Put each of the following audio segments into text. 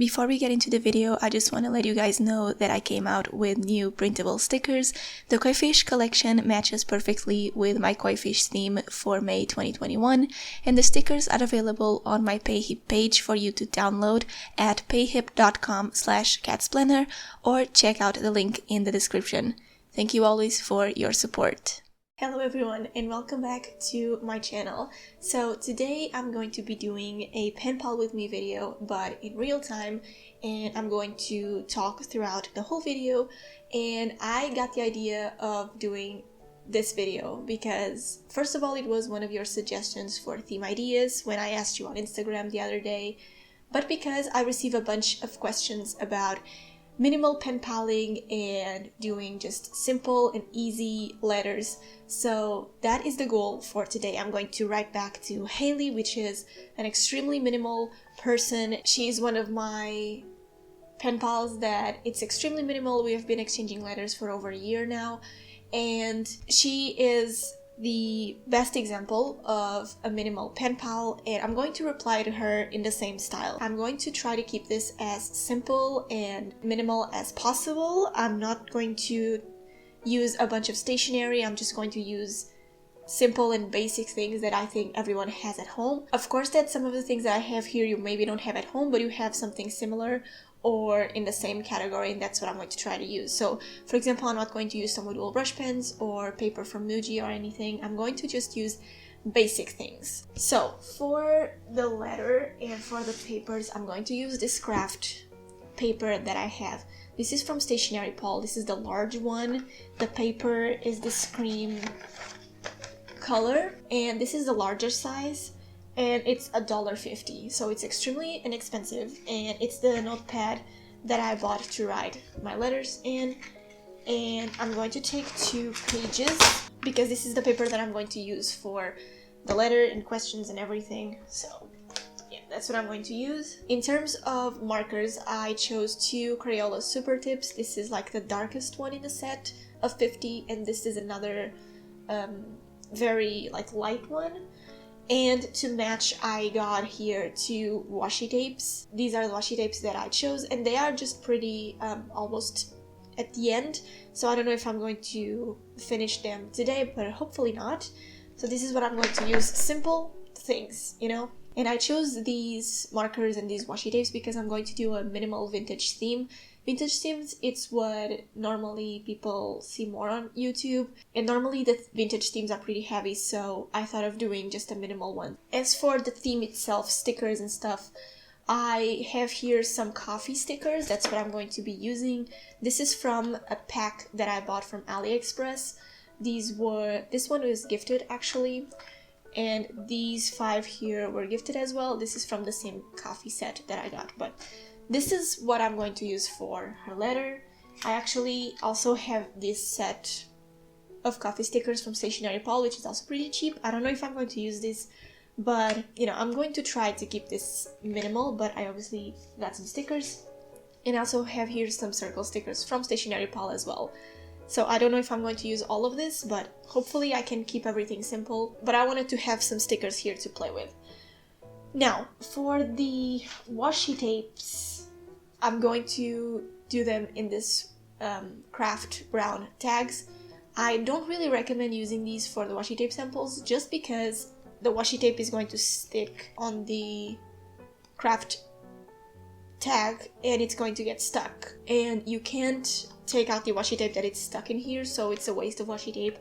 Before we get into the video, I just want to let you guys know that I came out with new printable stickers. The Koi Fish collection matches perfectly with my Koi Fish theme for May 2021, and the stickers are available on my PayHip page for you to download at payhip.com/catsplanner or check out the link in the description. Thank you always for your support. Hello everyone and welcome back to my channel. So today I'm going to be doing a pen pal with me video, but in real time, and I'm going to talk throughout the whole video. And I got the idea of doing this video because first of all, it was one of your suggestions for theme ideas when I asked you on Instagram the other day, but because I receive a bunch of questions about minimal pen paling and doing just simple and easy letters. So that is the goal for today. I'm going to write back to Haley, which is an extremely minimal person. She's one of my pen pals that it's extremely minimal. We have been exchanging letters for over a year now, and she is the best example of a minimal pen pal, and I'm going to reply to her in the same style. I'm going to try to keep this as simple and minimal as possible. I'm not going to use a bunch of stationery. I'm just going to use simple and basic things that I think everyone has at home. Of course, that some of the things that I have here you maybe don't have at home, but you have something similar or in the same category, and that's what I'm going to try to use. So for example, I'm not going to use some wool brush pens or paper from Muji or anything. I'm going to just use basic things. So for the letter and for the papers, I'm going to use this craft paper that I have. This is from Stationery Paul. This is the large one. The paper is this cream color, and this is the larger size, and it's $1.50, so it's extremely inexpensive, and it's the notepad that I bought to write my letters in. And I'm going to take 2 pages because this is the paper that I'm going to use for the letter and questions and everything. So yeah, that's what I'm going to use. In terms of markers, I chose 2 Crayola Super Tips. This is like the darkest one in the set of 50, and this is another very like light one. And to match, I got here 2 washi tapes. These are the washi tapes that I chose, and they are just pretty almost at the end. So I don't know if I'm going to finish them today, but hopefully not. So this is what I'm going to use. Simple things, you know? And I chose these markers and these washi tapes because I'm going to do a minimal vintage theme. Vintage themes, it's what normally people see more on YouTube, and normally the vintage themes are pretty heavy, so I thought of doing just a minimal one. As for the theme itself, stickers and stuff, I have here some coffee stickers. That's what I'm going to be using. This is from a pack that I bought from AliExpress. This one was gifted actually, and these 5 here were gifted as well. This is from the same coffee set that I got, but this is what I'm going to use for her letter. I actually also have this set of coffee stickers from Stationery Paul, which is also pretty cheap. I don't know if I'm going to use this, but you know, I'm going to try to keep this minimal, but I obviously got some stickers. And I also have here some circle stickers from Stationery Paul as well. So I don't know if I'm going to use all of this, but hopefully I can keep everything simple. But I wanted to have some stickers here to play with. Now, for the washi tapes, I'm going to do them in this craft brown tags. I don't really recommend using these for the washi tape samples just because the washi tape is going to stick on the craft tag and it's going to get stuck. And you can't take out the washi tape that it's stuck in here, so it's a waste of washi tape.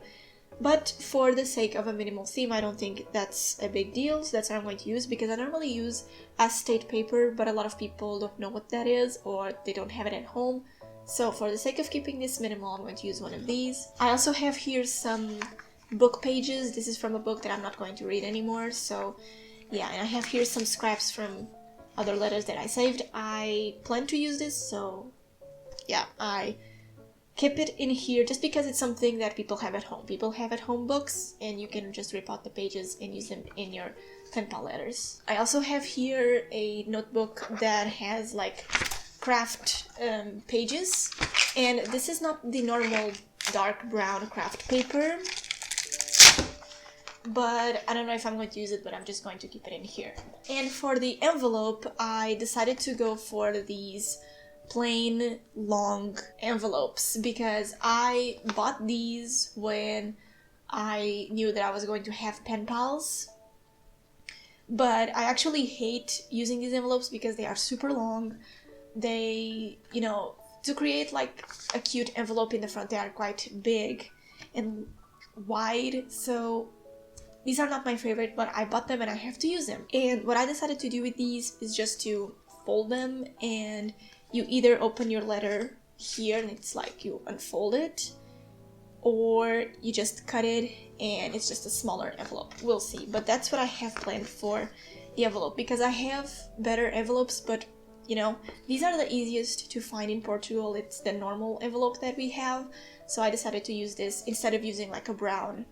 But for the sake of a minimal theme, I don't think that's a big deal. So that's what I'm going to use, because I normally use acetate paper, but a lot of people don't know what that is or they don't have it at home. So for the sake of keeping this minimal, I'm going to use one of these. I also have here some book pages. This is from a book that I'm not going to read anymore. So yeah, and I have here some scraps from other letters that I saved. I plan to use this, so yeah, I keep it in here just because it's something that people have at home. People have at home books, and you can just rip out the pages and use them in your pen pal letters. I also have here a notebook that has like craft pages, and this is not the normal dark brown craft paper. but I don't know if I'm going to use it, but I'm just going to keep it in here. And for the envelope, I decided to go for these plain long envelopes because I bought these when I knew that I was going to have pen pals. But I actually hate using these envelopes because they are super long. They, you know, to create like a cute envelope in the front, they are quite big and wide. So these are not my favorite, but I bought them and I have to use them. And what I decided to do with these is just to fold them, and you either open your letter here and it's like you unfold it, or you just cut it and it's just a smaller envelope. We'll see, but that's what I have planned for the envelope because I have better envelopes, but you know, these are the easiest to find in Portugal. It's the normal envelope that we have, so I decided to use this instead of using like a brown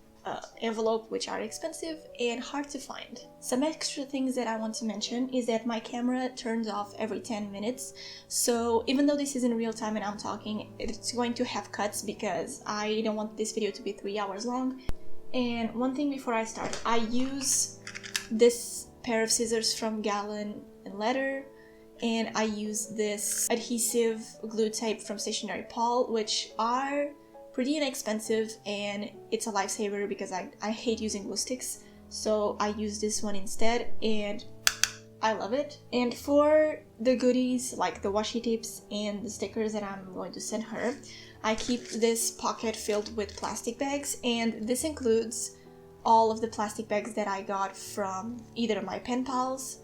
envelope, which are expensive and hard to find. Some extra things that I want to mention is that my camera turns off every 10 minutes, so even though this is in real time and I'm talking, it's going to have cuts because I don't want this video to be 3 hours long. And one thing before I start, I use this pair of scissors from Gallon and Letter, and I use this adhesive glue tape from Stationery Paul, which are pretty inexpensive, and it's a lifesaver because I hate using glue sticks, so I use this one instead and I love it. And for the goodies like the washi tapes and the stickers that I'm going to send her, I keep this pocket filled with plastic bags, and this includes all of the plastic bags that I got from either my pen pals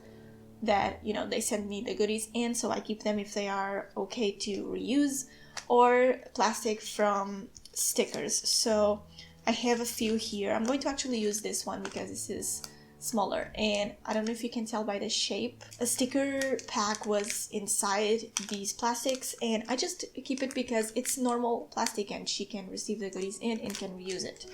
that, you know, they send me the goodies in, so I keep them if they are okay to reuse, or plastic from stickers. So I have a few here. I'm going to actually use this one because this is smaller, and I don't know if you can tell by the shape. A sticker pack was inside these plastics, and I just keep it because it's normal plastic and she can receive the goodies in and can reuse it.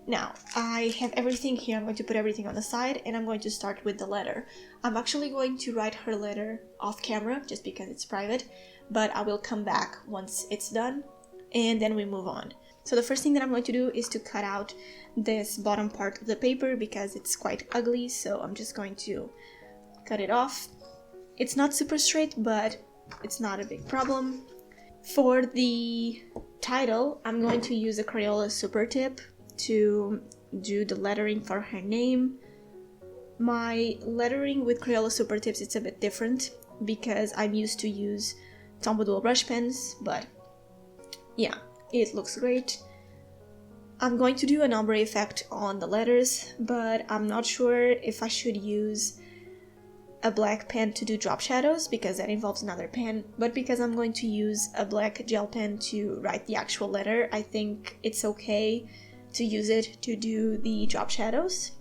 Now, I have everything here. I'm going to put everything on the side, and I'm going to start with the letter. I'm actually going to write her letter off camera just because it's private, but I will come back once it's done, and then we move on. So the first thing that I'm going to do is to cut out this bottom part of the paper because it's quite ugly, so I'm just going to cut it off. It's not super straight, but it's not a big problem. For the title, I'm going to use a Crayola Super Tip to do the lettering for her name. My lettering with Crayola Super Tips, it's a bit different because I'm used to use Tombow brush pens, but yeah, it looks great. I'm going to do an ombre effect on the letters, but I'm not sure if I should use a black pen to do drop shadows because that involves another pen, but because I'm going to use a black gel pen to write the actual letter, I think it's okay to use it to do the drop shadows.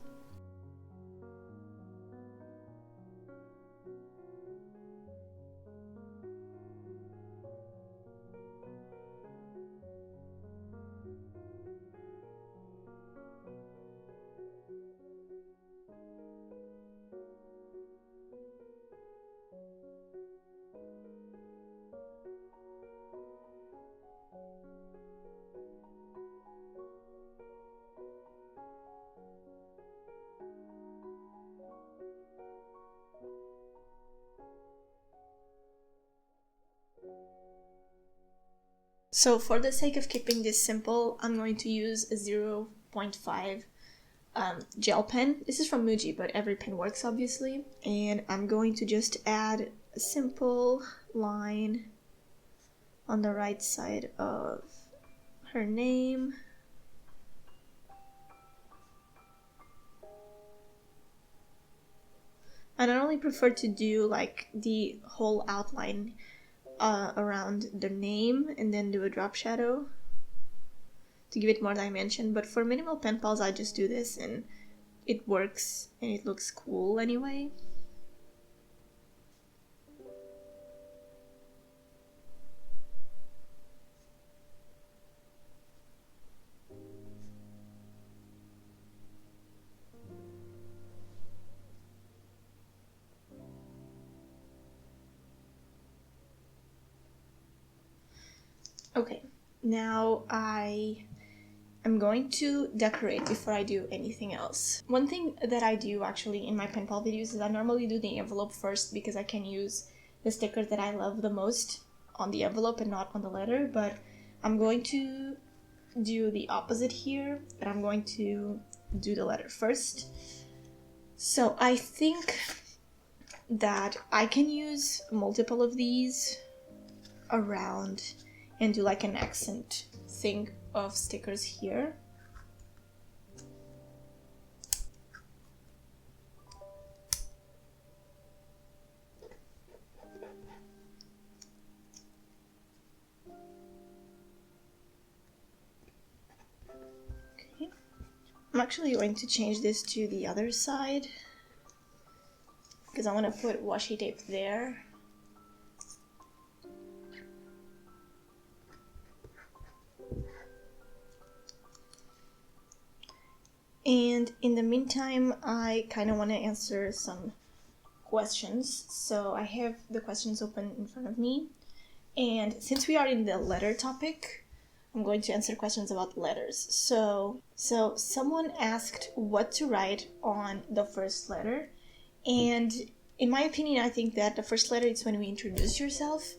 So for the sake of keeping this simple, I'm going to use a 0.5 gel pen. This is from Muji, but every pen works obviously. And I'm going to just add a simple line on the right side of her name. I normally prefer to do like the whole outline around the name and then do a drop shadow to give it more dimension, but for minimal pen pals I just do this and it works and it looks cool anyway. Okay, now I I'm going to decorate before I do anything else. One thing that I do actually in my pen pal videos is I normally do the envelope first because I can use the stickers that I love the most on the envelope and not on the letter, but I'm going to do the opposite here, but I'm going to do the letter first. So I think that I can use multiple of these around and do like an accent thing of stickers here. Okay. I'm actually going to change this to the other side because I want to put washi tape there. And in the meantime, I kind of want to answer some questions. So I have the questions open in front of me. And since we are in the letter topic, I'm going to answer questions about letters. So someone asked what to write on the first letter. And in my opinion, I think that the first letter is when we introduce yourself.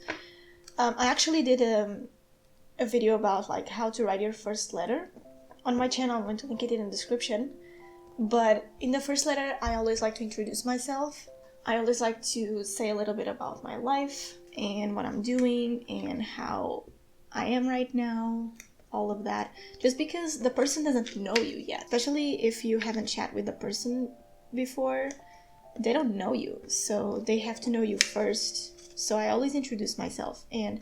I actually did a video about like how to write your first letter. On my channel, I'm going to link it in the description. But in the first letter, I always like to introduce myself. I always like to say a little bit about my life and what I'm doing and how I am right now, all of that. Just because the person doesn't know you yet, especially if you haven't chatted with the person before, they don't know you. So they have to know you first. So I always introduce myself. And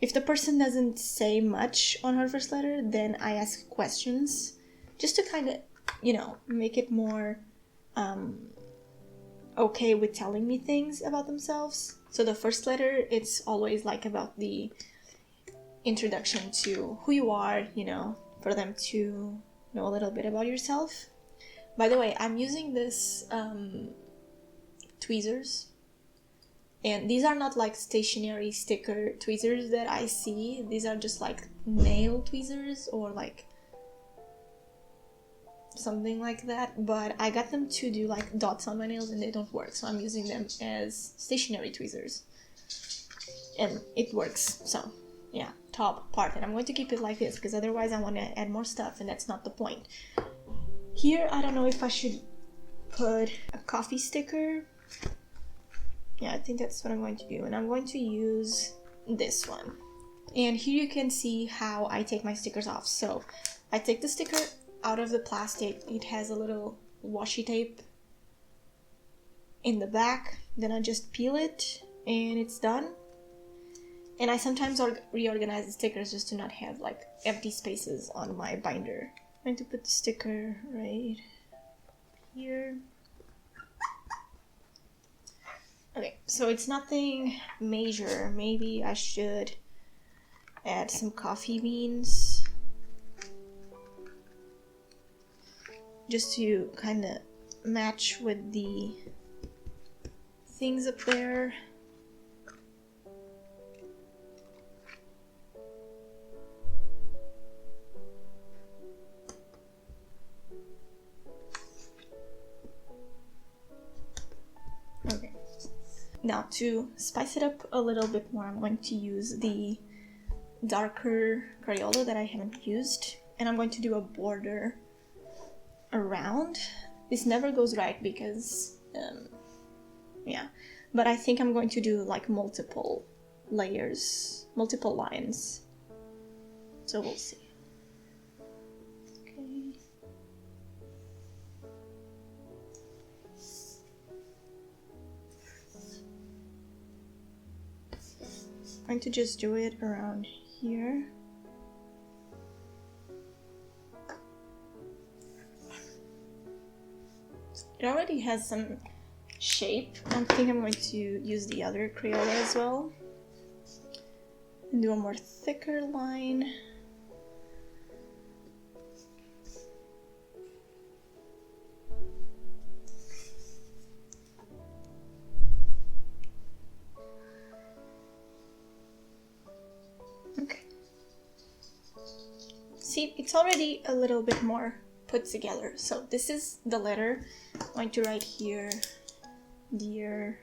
if the person doesn't say much on her first letter, then I ask questions just to kind of, you know, make it more okay with telling me things about themselves. So the first letter, it's always like about the introduction to who you are, you know, for them to know a little bit about yourself. By the way, I'm using this tweezers. And these are not like stationary sticker tweezers that I see. These are just like nail tweezers or like something like that. But I got them to do like dots on my nails and they don't work. So I'm using them as stationary tweezers. And it works. So yeah, top part. And I'm going to keep it like this because otherwise I want to add more stuff and that's not the point. Here, I don't know if I should put a coffee sticker. Yeah, I think that's what I'm going to do. And I'm going to use this one. And here you can see how I take my stickers off. So I take the sticker out of the plastic. It has a little washi tape in the back. Then I just peel it and it's done. And I sometimes reorganize the stickers just to not have like empty spaces on my binder. I'm going to put the sticker right here. Okay, so it's nothing major. Maybe I should add some coffee beans just to kind of match with the things up there. Okay. Now, to spice it up a little bit more, I'm going to use the darker Crayola that I haven't used, and I'm going to do a border around. This never goes right because, yeah, but I think I'm going to do like multiple layers, multiple lines, so we'll see. Okay. I'm going to just do it around here. It already has some shape. I think I'm going to use the other Crayola as well and do a more thicker line. See, it's already a little bit more put together. So this is the letter. I'm going to write here, dear,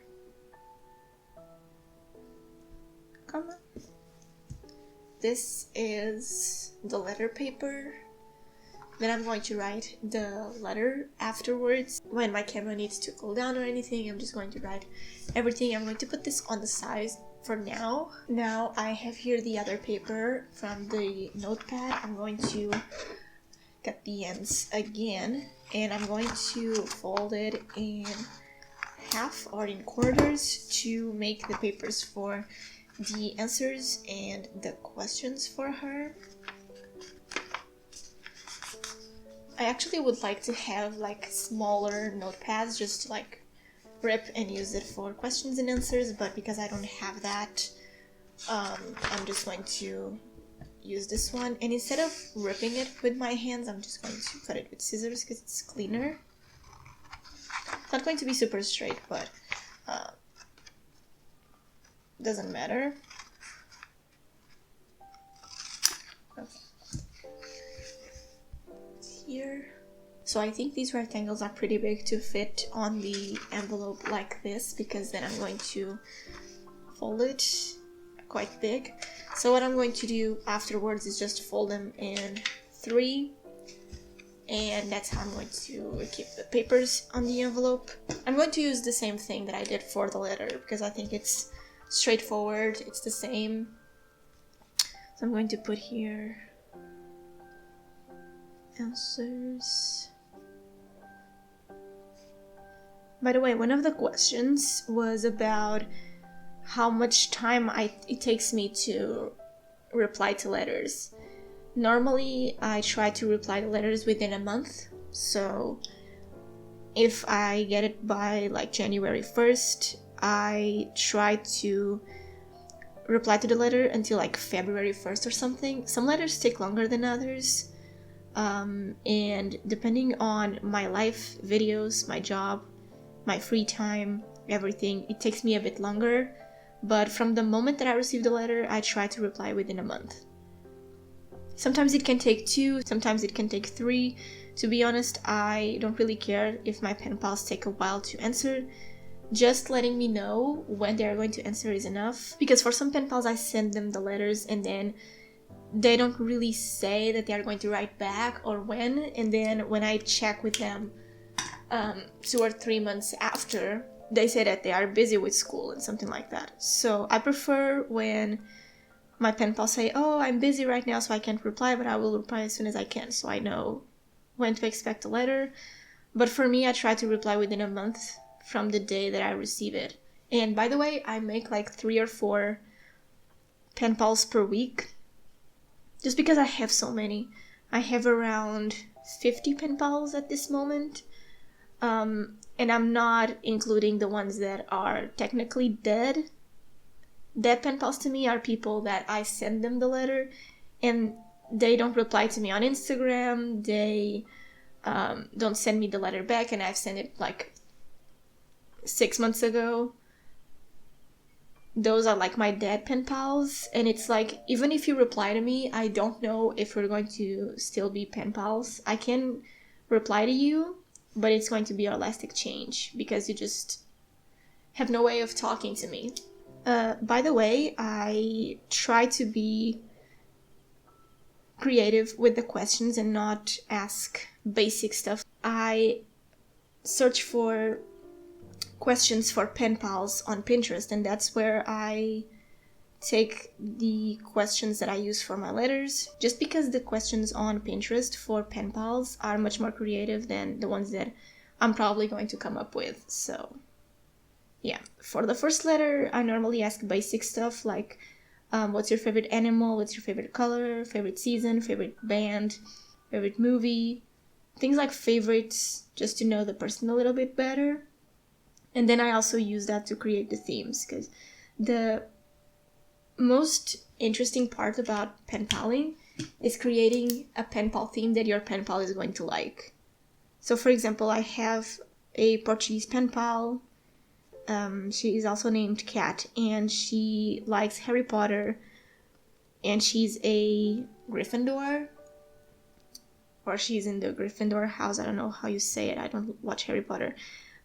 comma. This is the letter paper. Then I'm going to write the letter afterwards. When my camera needs to cool down or anything, I'm just going to write everything. I'm going to put this on the side for now. Now I have here the other paper from the notepad. I'm going to cut the ends again, and I'm going to fold it in half or in quarters to make the papers for the answers and the questions for her. I actually would like to have like smaller notepads just to like rip and use it for questions and answers, but because I don't have that, I'm just going to use this one, and instead of ripping it with my hands, I'm just going to cut it with scissors because it's cleaner. It's not going to be super straight, but doesn't matter. Okay. Here. So I think these rectangles are pretty big to fit on the envelope like this, because then I'm going to fold it quite big. So what I'm going to do afterwards is just fold them in 3, and that's how I'm going to keep the papers on the envelope. I'm going to use the same thing that I did for the letter because I think it's straightforward, it's the same. So I'm going to put here answers. By the way, one of the questions was about how much time it takes me to reply to letters. Normally, I try to reply to letters within a month. So if I get it by like January 1st, I try to reply to the letter until like February 1st or something. Some letters take longer than others. And depending on my life, videos, my job, my free time, everything, it takes me a bit longer. But from the moment that I receive the letter, I try to reply within a month. Sometimes it can take 2, sometimes it can take 3. To be honest, I don't really care if my pen pals take a while to answer. Just letting me know when they're going to answer is enough. Because for some pen pals, I send them the letters and then they don't really say that they're going to write back or when. And then when I check with them 2 or 3 months after, they say that they are busy with school and something like that. So I prefer when my pen pals say, oh, I'm busy right now, so I can't reply, but I will reply as soon as I can, so I know when to expect a letter. But for me, I try to reply within a month from the day that I receive it. And by the way, I make like 3 or 4 pen pals per week, just because I have so many. I have around 50 pen pals at this moment. And I'm not including the ones that are technically dead. Dead pen pals to me are people that I send them the letter and they don't reply to me on Instagram. They don't send me the letter back, and I've sent it like 6 months ago. Those are like my dead pen pals, and it's like, even if you reply to me, I don't know if we're going to still be pen pals. I can reply to you, but it's going to be our last exchange because you just have no way of talking to me. By the way, I try to be creative with the questions and not ask basic stuff. I search for questions for pen pals on Pinterest, and that's where I take the questions that I use for my letters, just because the questions on Pinterest for pen pals are much more creative than the ones that I'm probably going to come up with. So yeah, for the first letter, I normally ask basic stuff like what's your favorite animal, what's your favorite color, favorite season, favorite band, favorite movie, things like favorites, just to know the person a little bit better. And then I also use that to create the themes, because the most interesting part about pen paling is creating a pen pal theme that your pen pal is going to like. So for example, I have a Portuguese pen pal. She is also named Kat, and she likes Harry Potter, and she's a Gryffindor. or she's in the Gryffindor house. I don't know how you say it. I don't watch Harry Potter.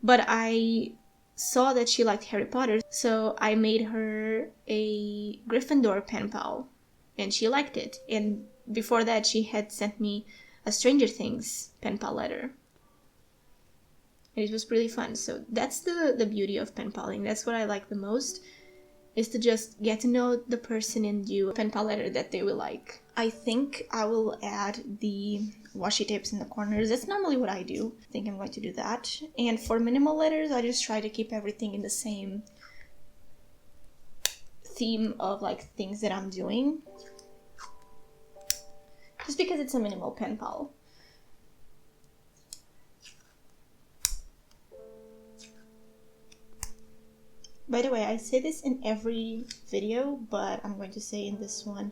But I saw that she liked Harry Potter, so I made her a Gryffindor pen pal, and she liked it. And before that, she had sent me a Stranger Things pen pal letter. And it was pretty fun. So that's the beauty of pen paling. That's what I like the most, is to just get to know the person and do a pen pal letter that they will like. I think I will add the washi tapes in the corners. That's normally what I do. I think I'm going to do that. And for minimal letters, I just try to keep everything in the same theme of like things that I'm doing. Just because it's a minimal pen pal. By the way, I say this in every video, but I'm going to say in this one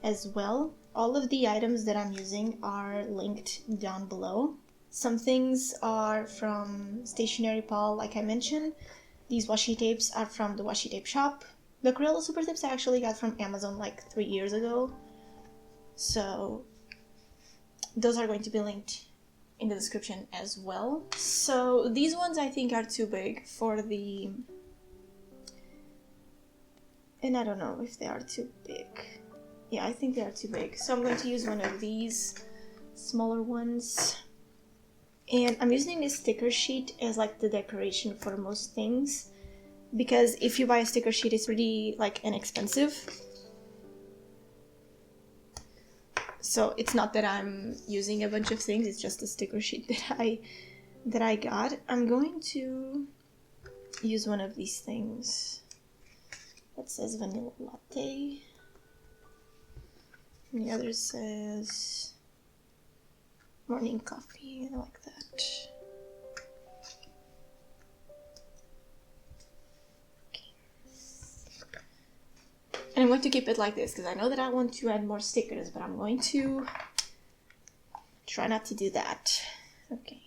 as well. All of the items that I'm using are linked down below. Some things are from Stationery Pal, like I mentioned. These washi tapes are from the Washi Tape shop. The 𝒂𝒊𝒔𝒄𝒆𝒔 I actually got from Amazon like 3 years ago. So those are going to be linked in the description as well. So these ones I think are too big for the... And I don't know if they are too big. Yeah, I think they are too big. So I'm going to use one of these smaller ones. And I'm using this sticker sheet as like the decoration for most things. Because if you buy a sticker sheet, it's pretty like inexpensive. So it's not that I'm using a bunch of things, it's just a sticker sheet that I got. I'm going to use one of these things. That says vanilla latte. And the other says morning coffee. I like that. Okay. And I'm going to keep it like this because I know that I want to add more stickers, but I'm going to try not to do that. Okay.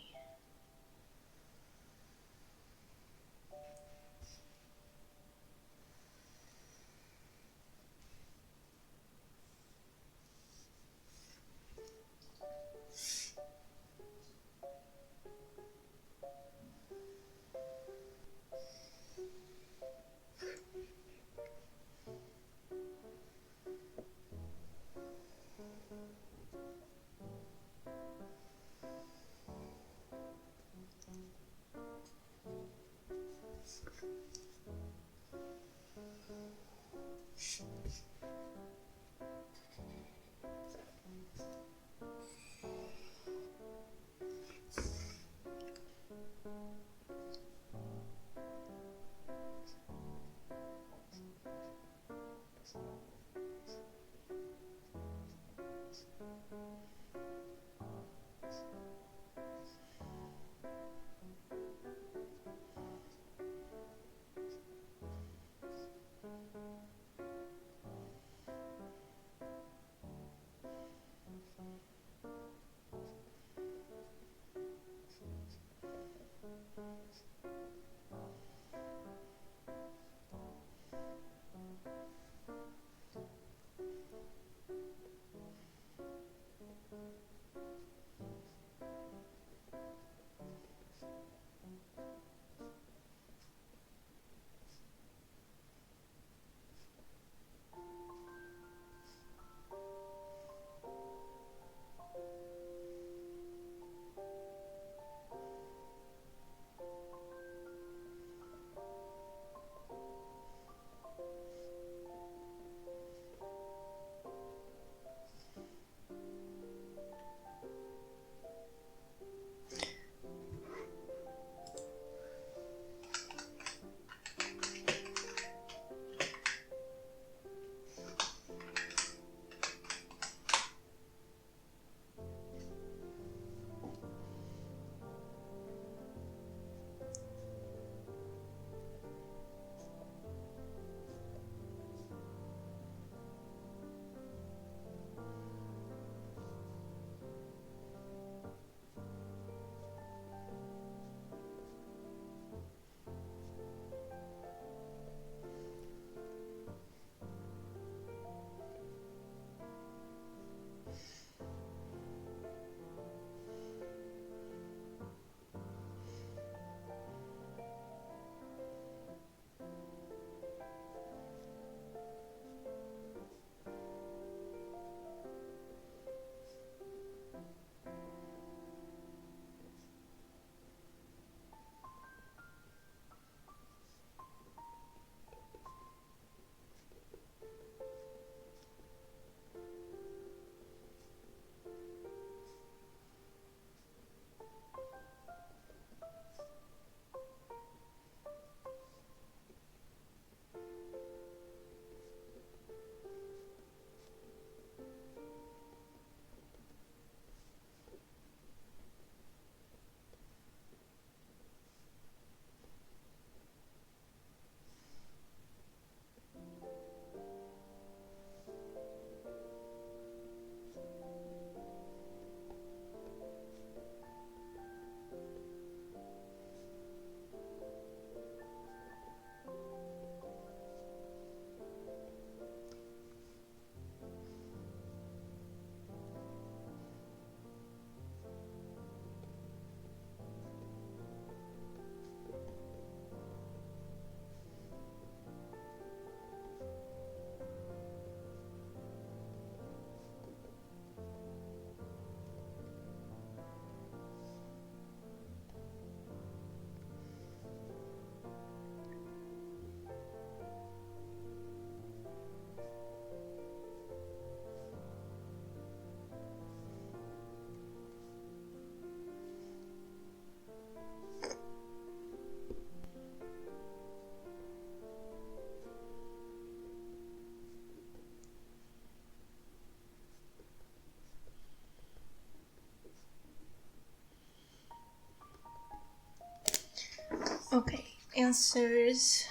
answers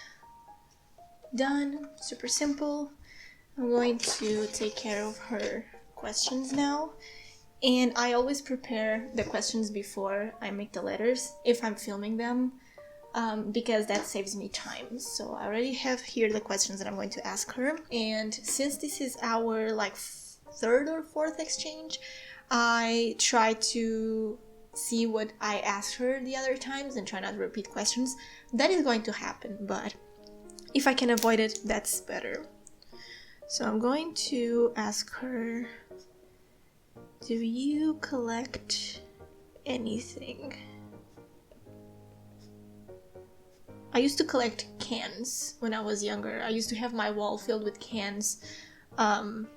done. Super simple. I'm going to take care of her questions now. And I always prepare the questions before I make the letters if I'm filming them, because that saves me time. So I already have here the questions that I'm going to ask her. And since this is our like third or fourth exchange, I try to see what I asked her the other times and try not to repeat questions. That is going to happen, but if I can avoid it, that's better. So I'm going to ask her, do you collect anything? I used to collect cans when I was younger. I used to have my wall filled with cans, and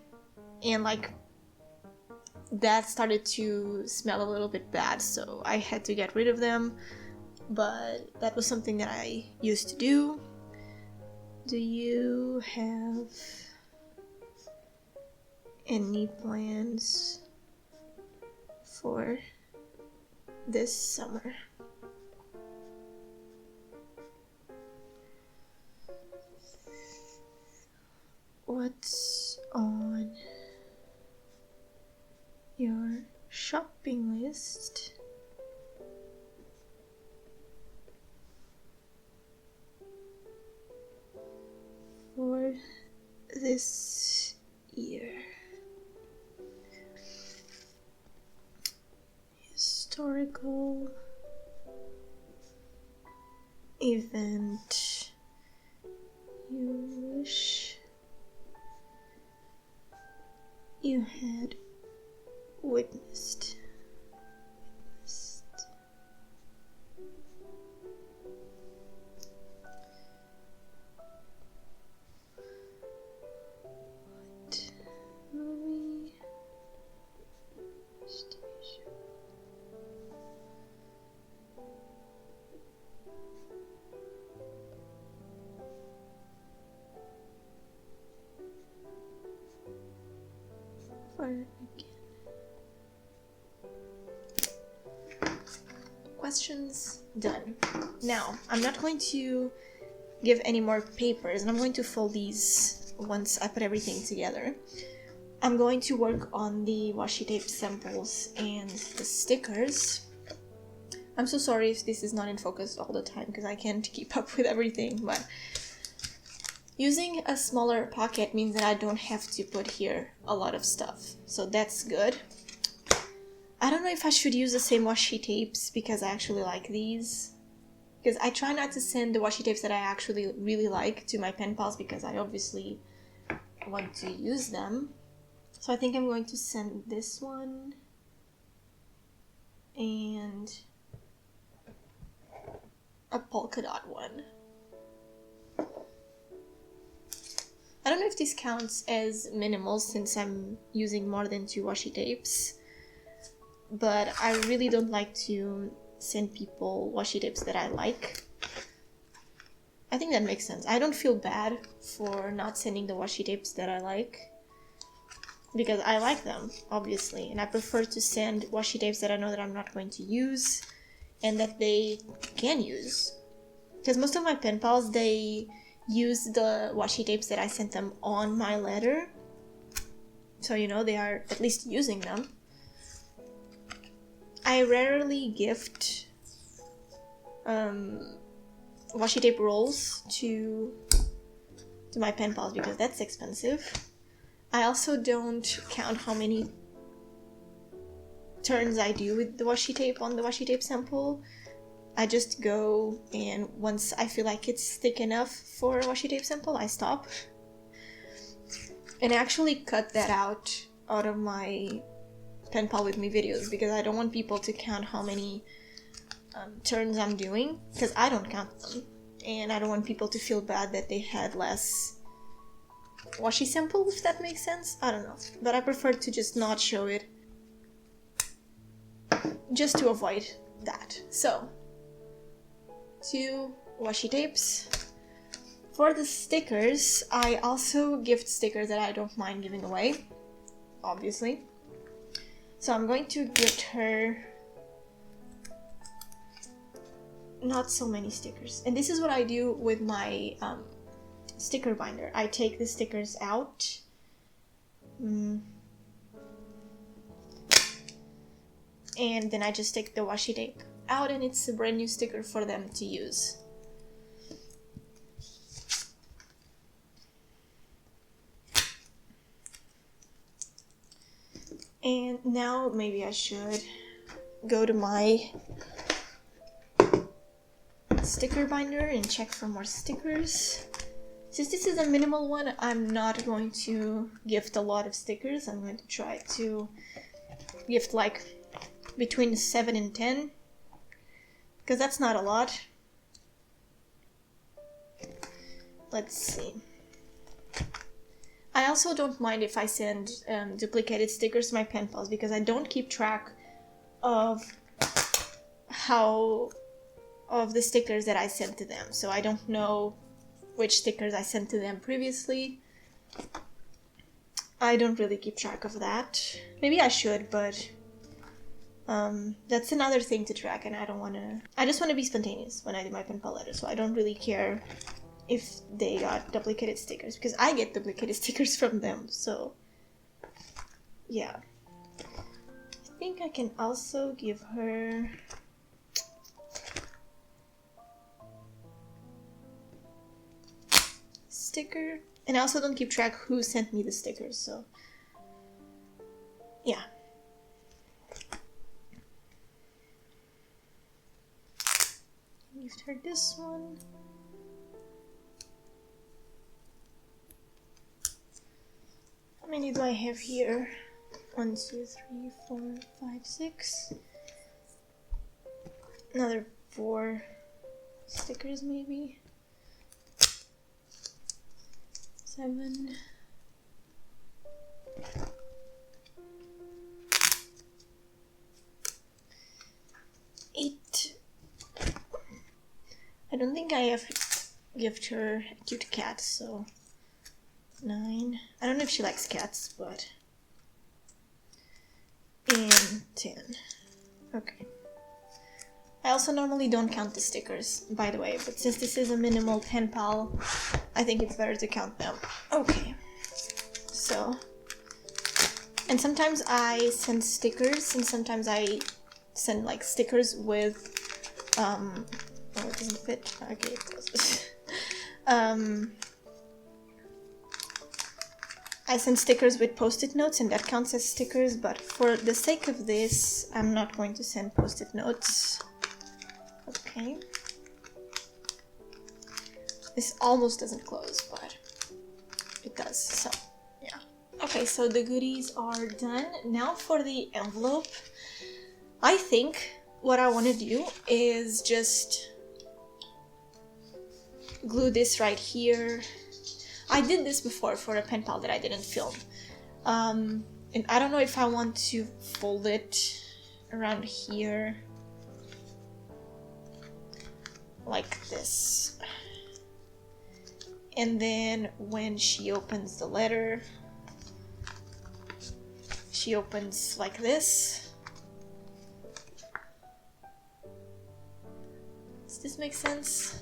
like that started to smell a little bit bad, so I had to get rid of them, but that was something that I used to do. Do you have any plans for this summer? What's on your shopping list for this year? Historical event you wish you had witnessed. What movie? For questions done. Now, I'm not going to give any more papers, and I'm going to fold these once I put everything together. I'm going to work on the washi tape samples and the stickers. I'm so sorry if this is not in focus all the time because I can't keep up with everything, but using a smaller pocket means that I don't have to put here a lot of stuff, so that's good. I don't know if I should use the same washi tapes because I actually like these. Because I try not to send the washi tapes that I actually really like to my pen pals because I obviously want to use them. So I think I'm going to send this one and a polka dot one. I don't know if this counts as minimal since I'm using more than 2 washi tapes, but I really don't like to send people washi tapes that I like. I think that makes sense. I don't feel bad for not sending the washi tapes that I like because I like them, obviously, and I prefer to send washi tapes that I know that I'm not going to use and that they can use. Because most of my pen pals, they use the washi tapes that I sent them on my letter, so you know they are at least using them. I rarely gift washi tape rolls to my pen pals because that's expensive. I also don't count how many turns I do with the washi tape on the washi tape sample. I just go, and once I feel like it's thick enough for a washi tape sample, I stop. And I actually cut that out of my pen pal with me videos because I don't want people to count how many turns I'm doing, because I don't count them, and I don't want people to feel bad that they had less washi sample, if that makes sense. I don't know, but I prefer to just not show it just to avoid that. So 2 washi tapes. For the stickers, I also gift stickers that I don't mind giving away, obviously. So I'm going to gift her not so many stickers. And this is what I do with my sticker binder. I take the stickers out. And then I just take the washi tape out, and it's a brand new sticker for them to use. And now maybe I should go to my sticker binder and check for more stickers. Since this is a minimal one, I'm not going to gift a lot of stickers. I'm going to try to gift like between 7 and 10, because that's not a lot. Let's see. I also don't mind if I send duplicated stickers to my pen pals, because I don't keep track of the stickers that I sent to them. So I don't know which stickers I sent to them previously. I don't really keep track of that. Maybe I should, but that's another thing to track, and I don't want to. I just want to be spontaneous when I do my pen pal letters, so I don't really care if they got duplicated stickers, because I get duplicated stickers from them. So yeah, I think I can also give her sticker, and I also don't keep track who sent me the stickers, so yeah. Give her this one. How many do I have here? 1, 2, 3, 4, 5, 6. Another 4 stickers maybe. 7. 8. I don't think I have gift her a cute cat, so 9. I don't know if she likes cats, but... and 10. Okay. I also normally don't count the stickers, by the way, but since this is a minimal pen pal, I think it's better to count them. Okay. So... and sometimes I send stickers, and sometimes I send like stickers with... oh, it doesn't fit. Okay, it does. I send stickers with post-it notes, and that counts as stickers, but for the sake of this, I'm not going to send post-it notes. Okay. This almost doesn't close, but it does, so yeah. Okay, so the goodies are done. Now for the envelope. I think what I want to do is just glue this right here. I did this before for a pen pal that I didn't film. And I don't know if I want to fold it around here like this. And then when she opens the letter, she opens like this. Does this make sense?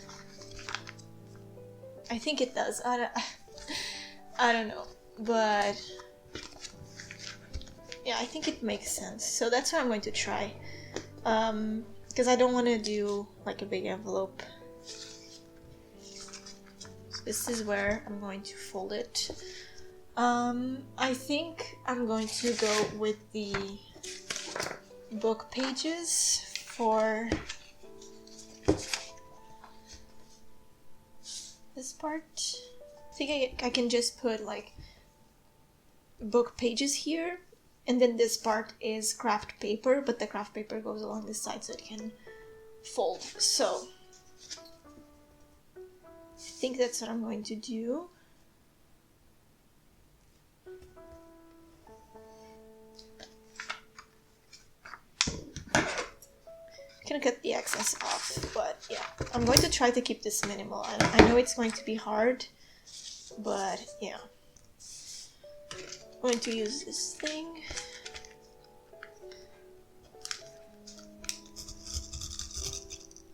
I think it does. I don't know, but yeah, I think it makes sense. So that's what I'm going to try, because I don't want to do like a big envelope. So this is where I'm going to fold it. I think I'm going to go with the book pages for this part. I think I can just put like book pages here, and then this part is craft paper, but the craft paper goes along this side so it can fold. So I think that's what I'm going to do. I can cut the excess off, but yeah, I'm going to try to keep this minimal. I know it's going to be hard, but yeah. I'm going to use this thing.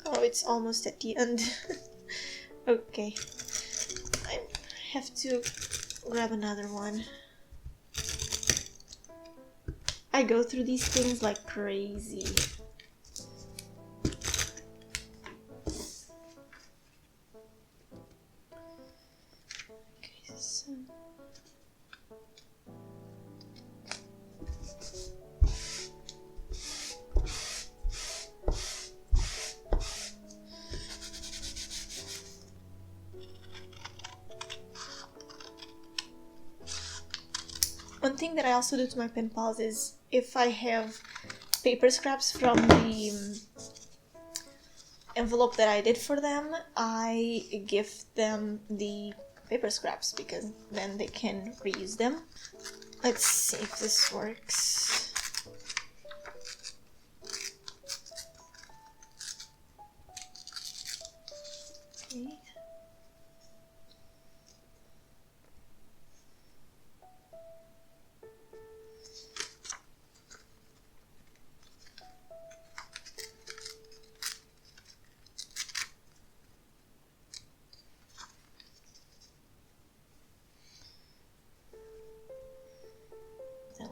Oh, it's almost at the end. Okay, I have to grab another one. I go through these things like crazy. Okay, so one thing that I also do to my pen pals is if I have paper scraps from the envelope that I did for them, I gift them the paper scraps because then they can reuse them. Let's see if this works. Okay.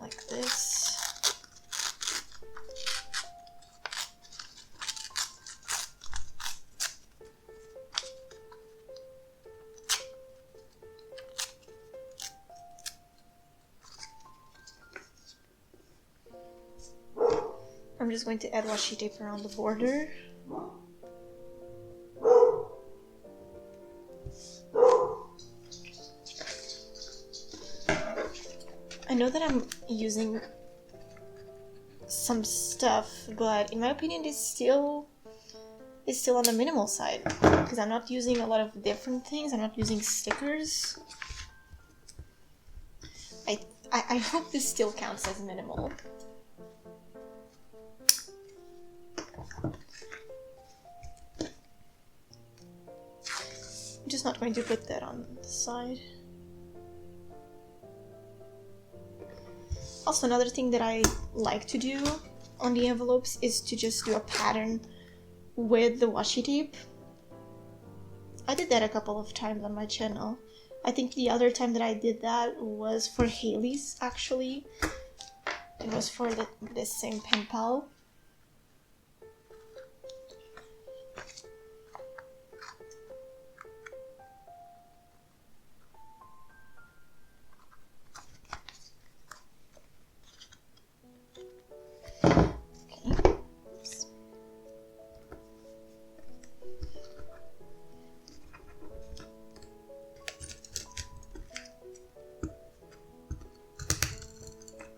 Like this. I'm just going to add washi tape around the border. I know that I'm using some stuff, but in my opinion it's still on the minimal side because I'm not using a lot of different things. I'm not using stickers. I hope this still counts as minimal. I'm just not going to put that on the side. Also, another thing that I like to do on the envelopes is to just do a pattern with the washi tape. I did that a couple of times on my channel. I think the other time that I did that was for Haley's, actually. It was for this same pen pal.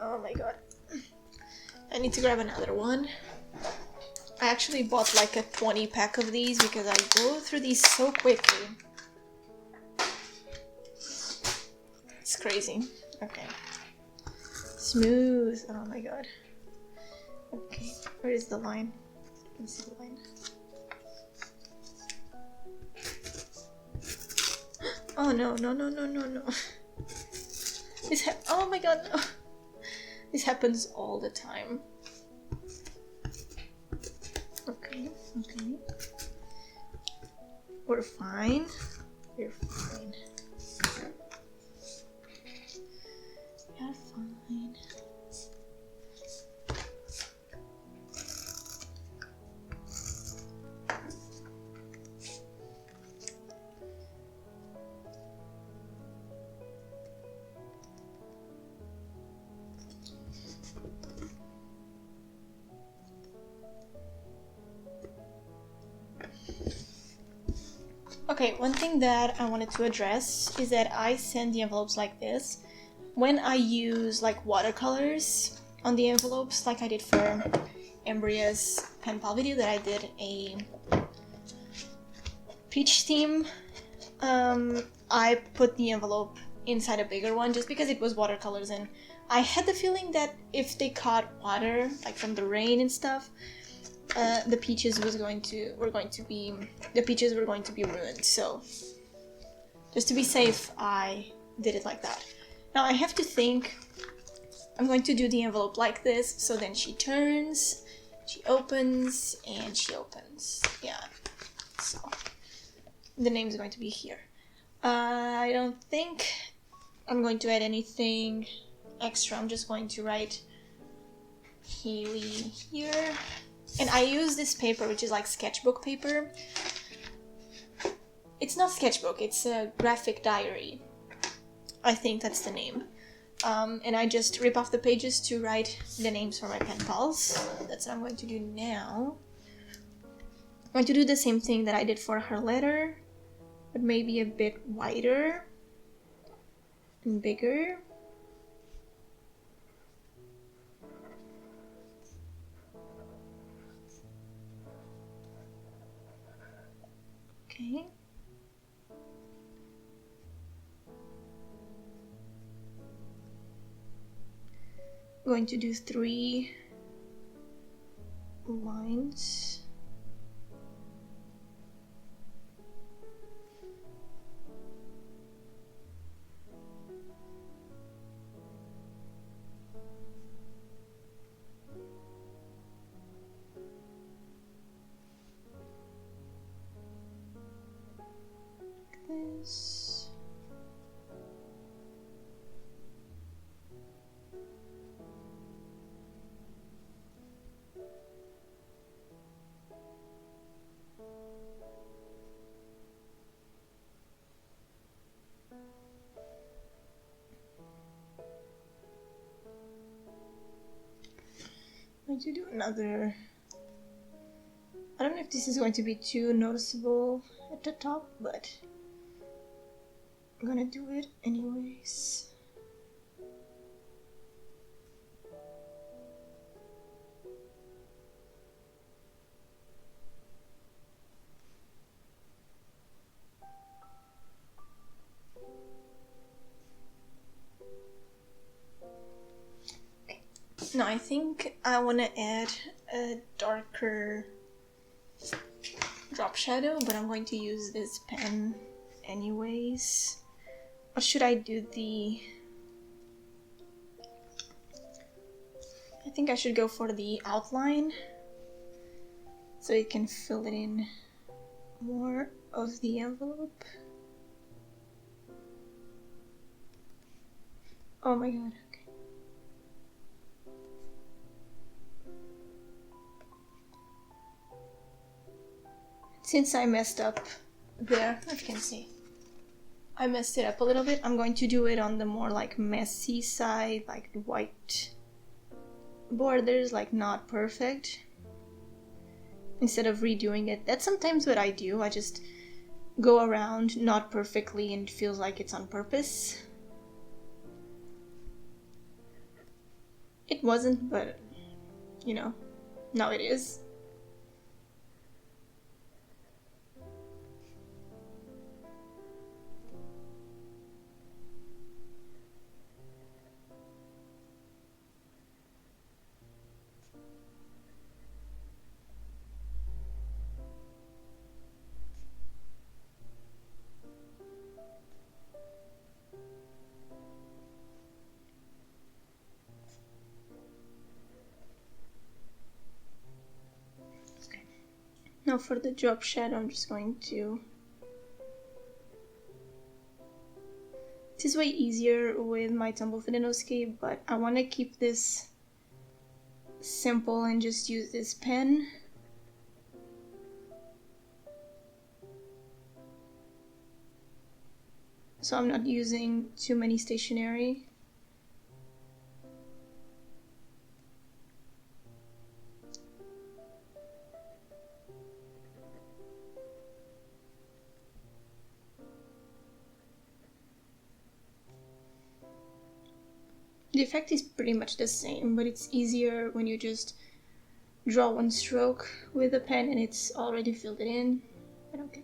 Oh my god. I need to grab another one. I actually bought like a 20 pack of these because I go through these so quickly. It's crazy. Okay. Smooth. Oh my god. Okay. Where is the line? Let me see the line. Oh no, no, no, no, no, no. Oh my god, no. This happens all the time. Okay, okay. We're fine. We're fine. We're fine. Okay, one thing that I wanted to address is that I send the envelopes like this. When I use like watercolors on the envelopes, like I did for Embria's pen pal video that I did a peach theme, I put the envelope inside a bigger one just because it was watercolors, and I had the feeling that if they caught water, like from the rain and stuff, the peaches were going to be ruined. So just to be safe, I did it like that. Now I have to think. I'm going to do the envelope like this, so then she turns, she opens, and she opens. Yeah, So the name is going to be here. I don't think I'm going to add anything extra. I'm just going to write Haley here. And I use this paper, which is like sketchbook paper. It's not sketchbook, it's a graphic diary. I think that's the name. And I just rip off the pages to write the names for my pen pals. That's what I'm going to do now. I'm going to do the same thing that I did for her letter, but maybe a bit wider and bigger. Okay. I'm going to do 3 lines. Like this. I'm going to do another. I don't know if this is going to be too noticeable at the top, but I'm gonna do it anyways. Okay. Now I think I want to add a darker drop shadow, but I'm going to use this pen anyways. Or should I do the... I think I should go for the outline so it can fill it in more of the envelope. Oh my god, okay. Since I messed up there, if you can see, I messed it up a little bit. I'm going to do it on the more like messy side, like white borders, like not perfect, instead of redoing it. That's sometimes what I do. I just go around not perfectly and it feels like it's on purpose. It wasn't, but you know, now it is. Now for the drop shadow, I'm just going to... This is way easier with my 𝒕𝒊𝒔𝒂𝒕𝒊𝒐𝒏𝒆𝒓, but I want to keep this simple and just use this pen. So I'm not using too many stationery. The effect is pretty much the same, but it's easier when you just draw one stroke with a pen and it's already filled it in. But okay.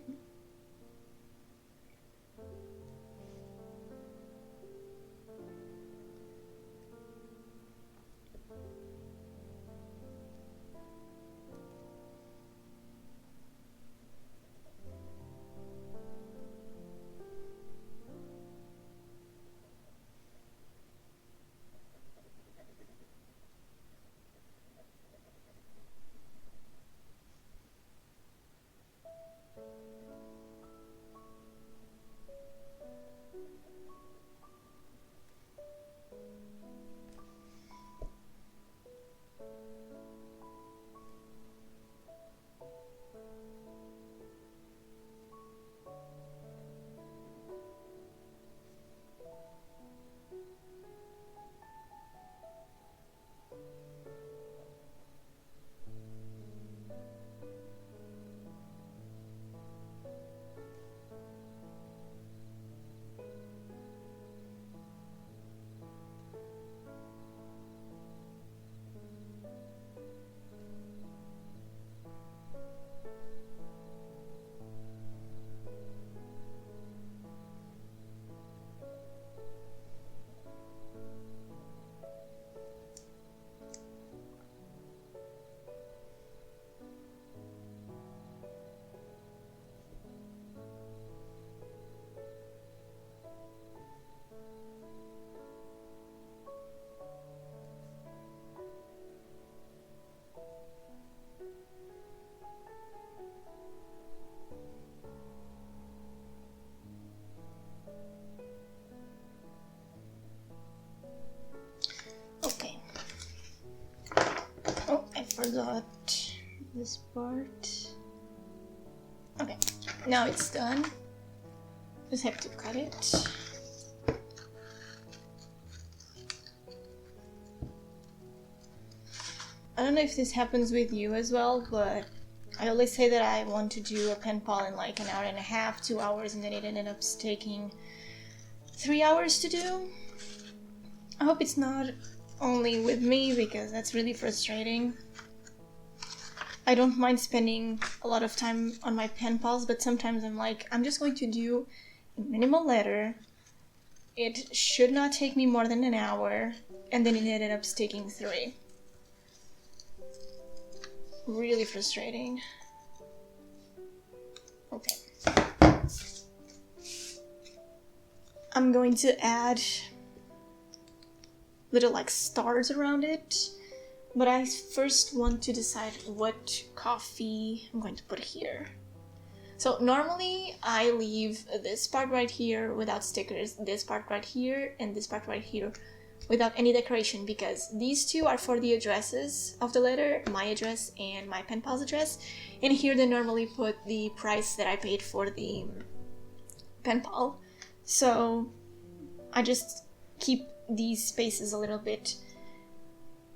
got this part. Okay, now it's done. Just have to cut it. I don't know if this happens with you as well, but I always say that I want to do a pen pal in like an hour and a half, 2 hours, and then it ended up taking 3 hours to do. I hope it's not only with me, because that's really frustrating. I don't mind spending a lot of time on my pen pals, but sometimes I'm like, I'm just going to do a minimal letter. It should not take me more than an hour, and then it ended up taking 3. Really frustrating. Okay. I'm going to add little like stars around it, but I first want to decide what coffee I'm going to put here. So normally I leave this part right here without stickers, this part right here, and this part right here without any decoration, because these two are for the addresses of the letter, my address and my pen pal's address, and here they normally put the price that I paid for the pen pal. So I just keep these spaces a little bit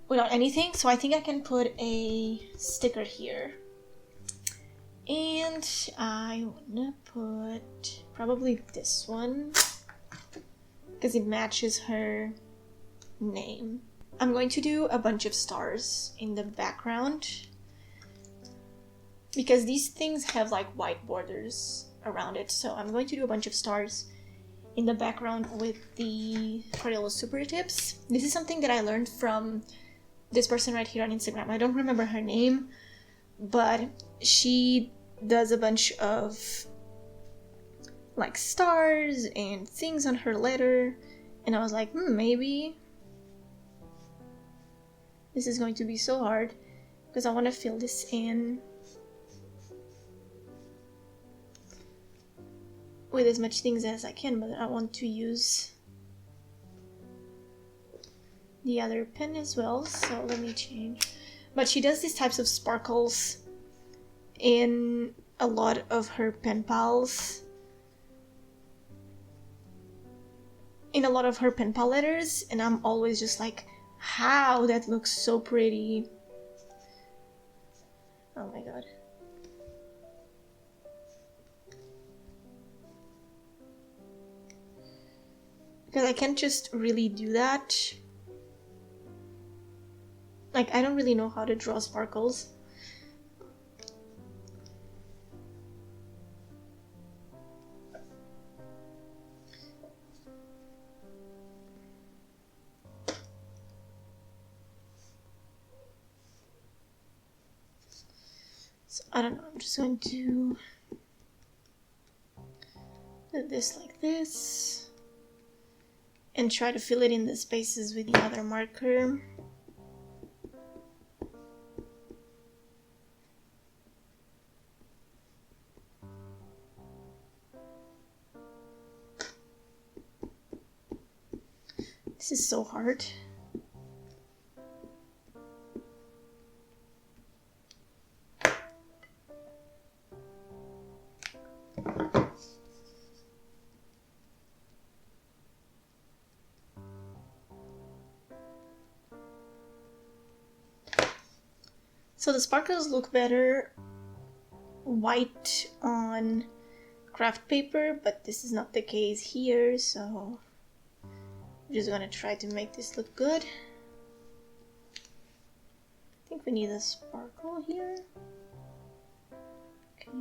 without anything, so I think I can put a sticker here. And I wanna put probably this one, because it matches her name. I'm going to do a bunch of stars in the background, because these things have like white borders around it, so I'm going to do a bunch of stars in the background with the Printable Stickers. This is something that I learned from this person right here on Instagram. I don't remember her name, but she does a bunch of like stars and things on her letter, and I was like, maybe this is going to be so hard, because I want to fill this in with as much things as I can, but I want to use the other pen as well, so let me change. But she does these types of sparkles in a lot of her pen pals, in a lot of her pen pal letters, and I'm always just like, how? That looks so pretty. Oh my god. Because I can't just really do that. Like, I don't really know how to draw sparkles. So, I don't know, I'm just going to do this like this, and try to fill it in the spaces with the other marker. This is so hard. So the sparkles look better white on craft paper, but this is not the case here, so I'm just gonna try to make this look good. I think we need a sparkle here. Okay.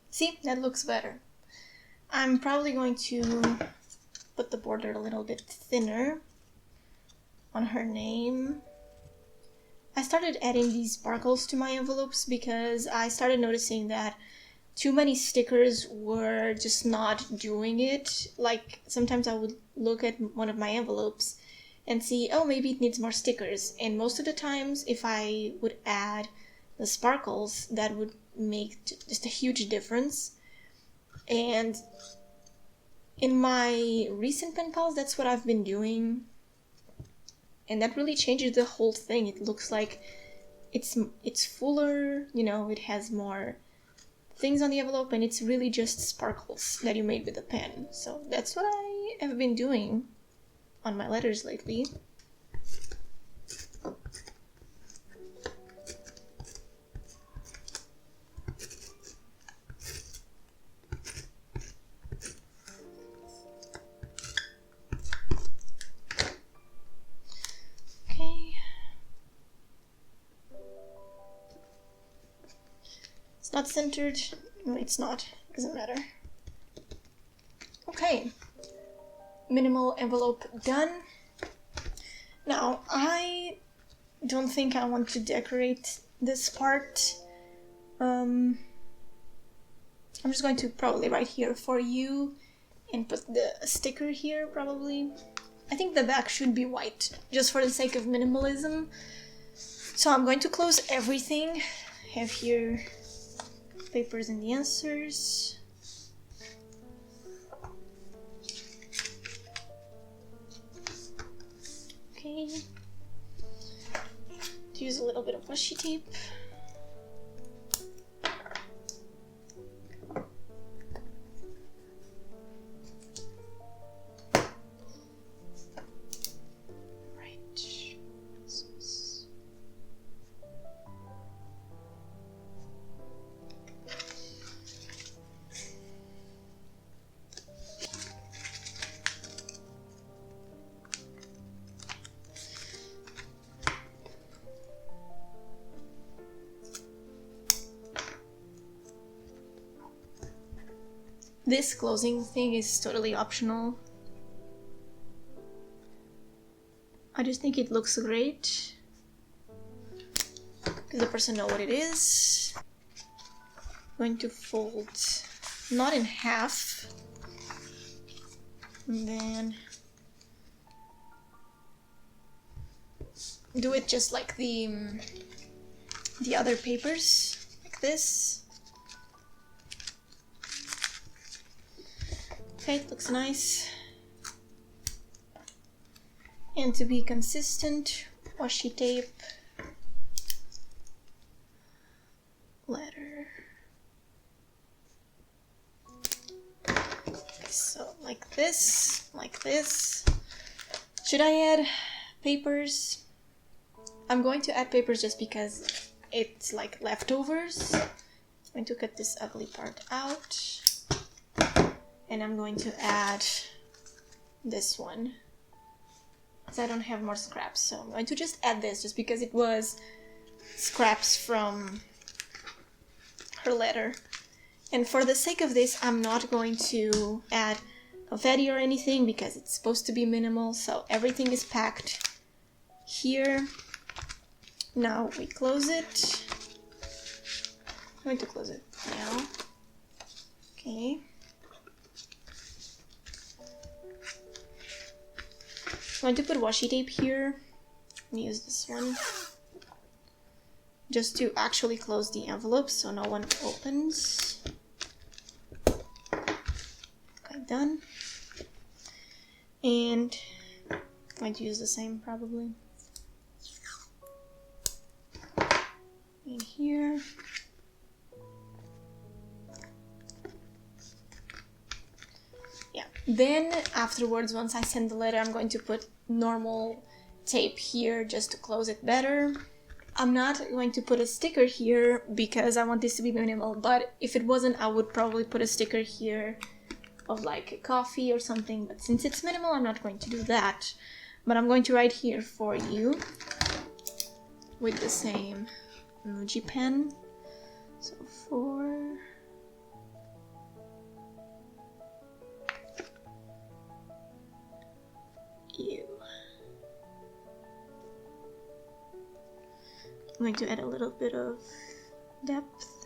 See, that looks better. I'm probably going to put the border a little bit thinner on her name. I started adding these sparkles to my envelopes because I started noticing that too many stickers were just not doing it. Like sometimes I would look at one of my envelopes and see, oh, maybe it needs more stickers. And most of the times, if I would add the sparkles, that would make just a huge difference. And in my recent pen pals, that's what I've been doing. And that really changes the whole thing. It looks like it's fuller, you know, it has more things on the envelope, and it's really just sparkles that you made with a pen. So that's what I have been doing on my letters lately. Okay. It's not centered. No, it's not. Doesn't matter. Okay. Minimal envelope done. Now, I don't think I want to decorate this part. I'm just going to probably write here for you and put the sticker here probably. I think the back should be white, just for the sake of minimalism. So I'm going to close everything. I have here papers and the answers. Okay. To use a little bit of washi tape. This closing thing is totally optional. I just think it looks great. Does the person know what it is? I'm going to fold not in half, and then do it just like the other papers, like this. Okay, it looks nice. And to be consistent, washi tape, letter. Okay, so like this, like this. Should I add papers? I'm going to add papers just because it's like leftovers. I'm going to cut this ugly part out. And I'm going to add this one, because I don't have more scraps. So I'm going to just add this just because it was scraps from her letter. And for the sake of this, I'm not going to add confetti or anything because it's supposed to be minimal. So everything is packed here. Now we close it. I'm going to close it now. Okay. I'm going to put washi tape here and use this one just to actually close the envelope so no one opens. Okay, done. And I'm going to use the same probably in here. Then afterwards, once I send the letter, I'm going to put normal tape here just to close it better. I'm not going to put a sticker here because I want this to be minimal, but if it wasn't, I would probably put a sticker here of like a coffee or something, but since it's minimal, I'm not going to do that. But I'm going to write here for you with the same emoji pen. So for you. I'm going to add a little bit of depth.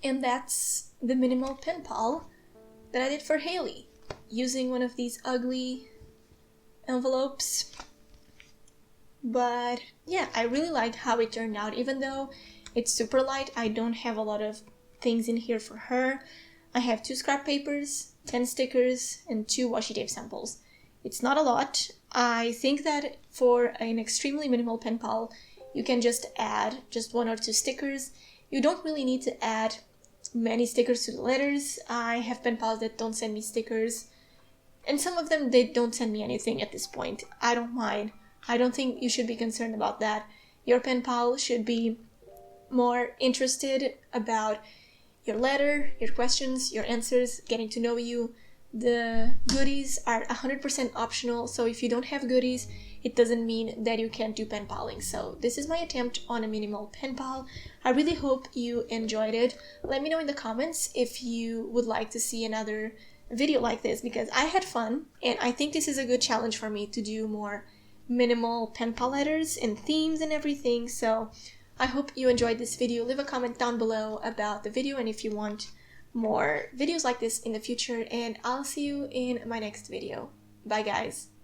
And that's the minimal pen pal that I did for Haley, using one of these ugly envelopes. But yeah, I really liked how it turned out. Even though it's super light, I don't have a lot of things in here for her. I have 2 scrap papers, 10 stickers, and 2 washi tape samples. It's not a lot. I think that for an extremely minimal pen pal, you can just add just 1 or 2 stickers. You don't really need to add many stickers to the letters. I have pen pals that don't send me stickers, and some of them, they don't send me anything at this point. I don't mind. I don't think you should be concerned about that. Your pen pal should be more interested about your letter, your questions, your answers, getting to know you. The goodies are 100% optional, so if you don't have goodies, it doesn't mean that you can't do pen paling. So this is my attempt on a minimal pen pal. I really hope you enjoyed it. Let me know in the comments if you would like to see another video like this, because I had fun, and I think this is a good challenge for me to do more minimal pen pal letters and themes and everything. So I hope you enjoyed this video. Leave a comment down below about the video and if you want more videos like this in the future, and I'll see you in my next video. Bye guys!